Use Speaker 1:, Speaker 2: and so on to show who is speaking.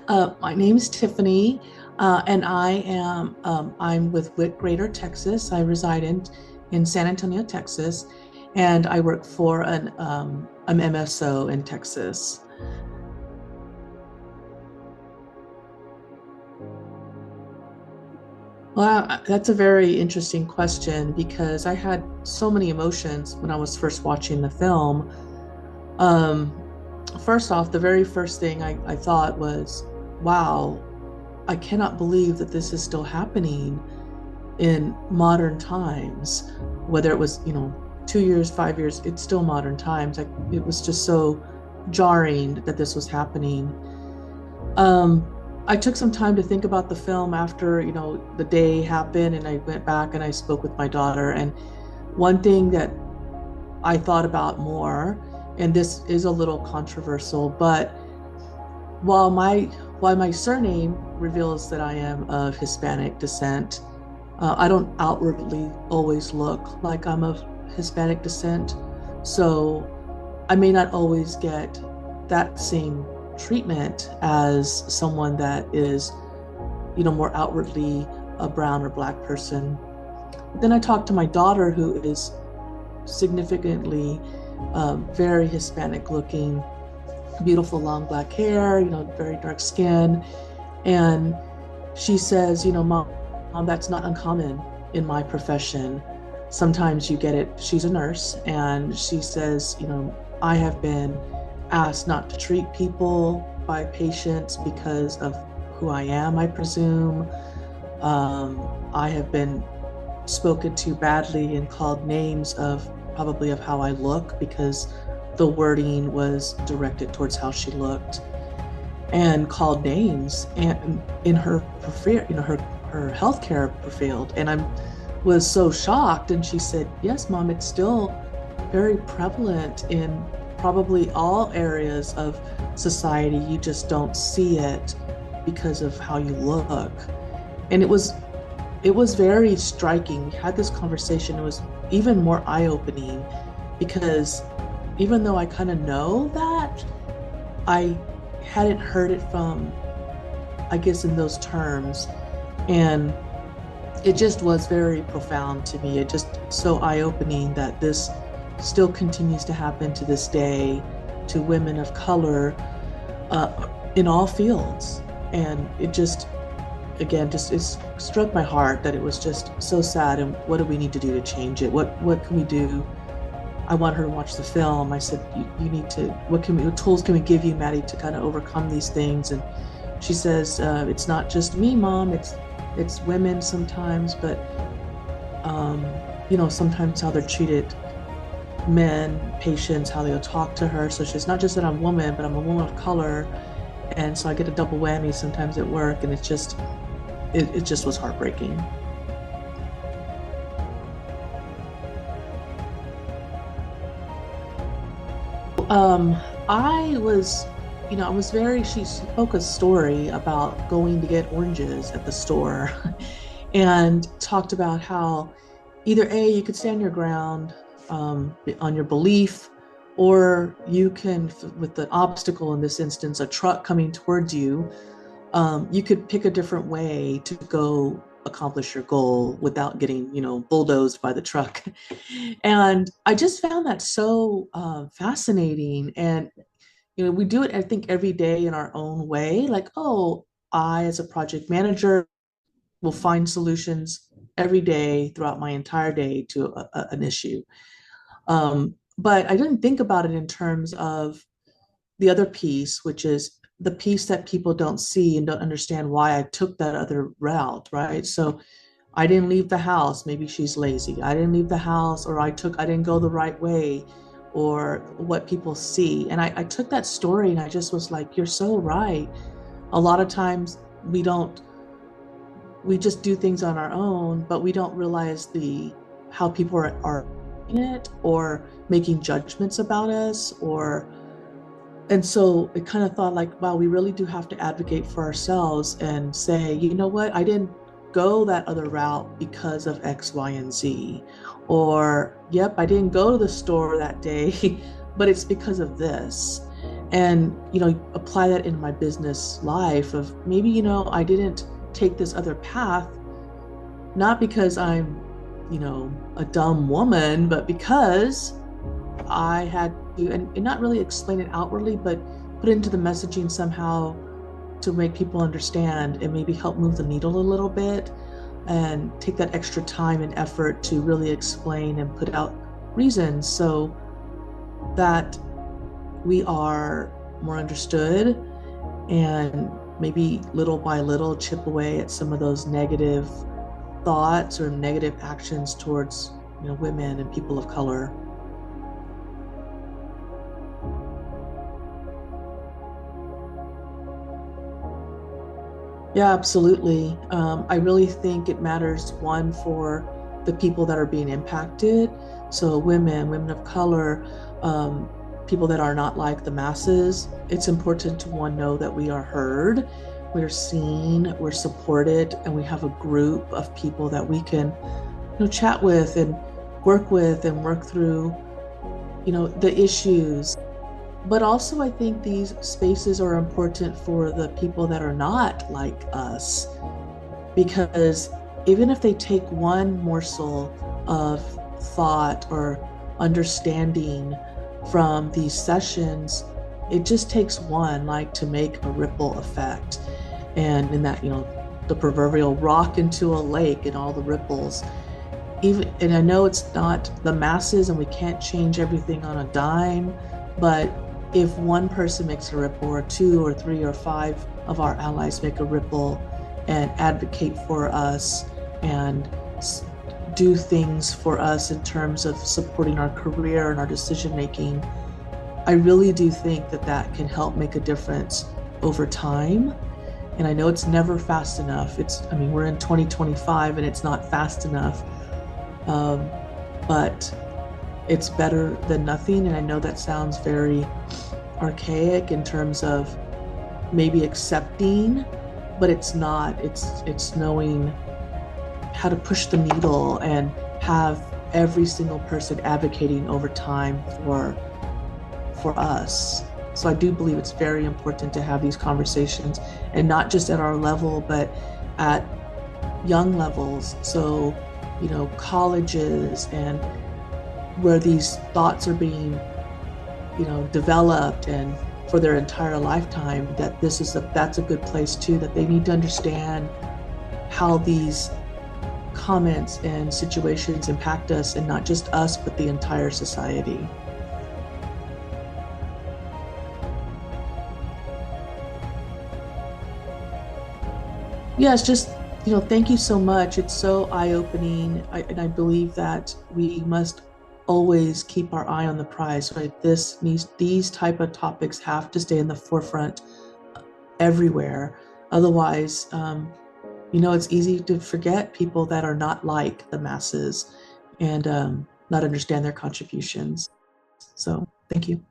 Speaker 1: My name's Tiffany, and I'm with Witt Greater Texas. I reside in San Antonio, Texas, and I work for an MSO in Texas. Well, that's a very interesting question because I had so many emotions when I was first watching the film. Um, First off, the very first thing I thought was, wow, I cannot believe that this is still happening in modern times. Whether it was, 2 years, 5 years, it's still modern times. Like, it was just so jarring that this was happening. Um, I took some time to think about the film after, the day happened, and I went back and I spoke with my daughter. And one thing that I thought about more, and this is a little controversial, but while my while my surname reveals that I am of Hispanic descent, I don't outwardly always look like I'm of Hispanic descent. So I may not always get that same treatment as someone that is, more outwardly a brown or black person. Then I talked to my daughter, who is significantly very Hispanic looking, beautiful long black hair, very dark skin. And she says, Mom, that's not uncommon in my profession. Sometimes you get it. She's a nurse, and she says, I have been asked not to treat people by patients because of who I am, I presume. I have been spoken to badly and called names of probably of how I look because the wording was directed towards how she looked, and called names and in her her healthcare field. And I was so shocked. And she said, yes, Mom, it's still very prevalent in probably all areas of society. You just don't see it because of how you look. And it was very striking. We had this conversation. It was even more eye-opening because even though I kind of know that, I hadn't heard it from, I guess, in those terms. And it just was very profound to me. It just so eye-opening that this still continues to happen to this day to women of color in all fields. And it just, again, just it struck my heart that it was just so sad. And what do we need to do to change it? What can we do? I want her to watch the film. I said, you need to, what tools can we give you, Maddie, to kind of overcome these things? And she says, it's not just me, Mom, it's women sometimes, but sometimes how they're treated, men, patients, how they'll talk to her. So she's not just that I'm a woman, but I'm a woman of color. And so I get a double whammy sometimes at work, and it just was heartbreaking. I was, she spoke a story about going to get oranges at the store and talked about how either A, you could stand your ground on your belief, or you can, with the obstacle in this instance, a truck coming towards you, you could pick a different way to go accomplish your goal without getting, bulldozed by the truck. And I just found that so fascinating. And, we do it, I think, every day in our own way. Like, oh, I, as a project manager, will find solutions every day throughout my entire day to an issue. But I didn't think about it in terms of the other piece, which is the piece that people don't see and don't understand why I took that other route, right? So I didn't leave the house. Maybe she's lazy. I didn't leave the house, or I didn't go the right way, or what people see. And I took that story and I just was like, you're so right. A lot of times we just do things on our own, but we don't realize how people are in it, or making judgments about us, and so it kind of thought like, wow, we really do have to advocate for ourselves and say, you know what, I didn't go that other route because of X, Y, and Z. Or, yep, I didn't go to the store that day, but it's because of this. and apply that in my business life of maybe I didn't take this other path, not because I'm a dumb woman, but because I had to, and not really explain it outwardly, but put it into the messaging somehow to make people understand and maybe help move the needle a little bit, and take that extra time and effort to really explain and put out reasons so that we are more understood, and maybe little by little chip away at some of those negative thoughts or negative actions towards women and people of color. Yeah, absolutely. I really think it matters, one, for the people that are being impacted. So women of color, people that are not like the masses. It's important to, one, know that we are heard, we're seen, we're supported, and we have a group of people that we can, chat with and work through, the issues. But also, I think these spaces are important for the people that are not like us, because even if they take one morsel of thought or understanding from these sessions, it just takes one, like, to make a ripple effect. And in that, the proverbial rock into a lake and all the ripples. Even, and I know it's not the masses and we can't change everything on a dime, but if one person makes a ripple, or two or three or five of our allies make a ripple and advocate for us and do things for us in terms of supporting our career and our decision making, I really do think that that can help make a difference over time. And I know it's never fast enough. We're in 2025 and it's not fast enough. But it's better than nothing. And I know that sounds very archaic in terms of maybe accepting, but it's not. It's knowing how to push the needle and have every single person advocating over time for us. So I do believe it's very important to have these conversations, and not just at our level, but at young levels. So, colleges, and where these thoughts are being, developed, and for their entire lifetime, that that's a good place too, that they need to understand how these comments and situations impact us, and not just us, but the entire society. Yeah, it's just, thank you so much. It's so eye-opening. And I believe that we must always keep our eye on the prize, right? These type of topics have to stay in the forefront everywhere. Otherwise, it's easy to forget people that are not like the masses, and not understand their contributions. So thank you.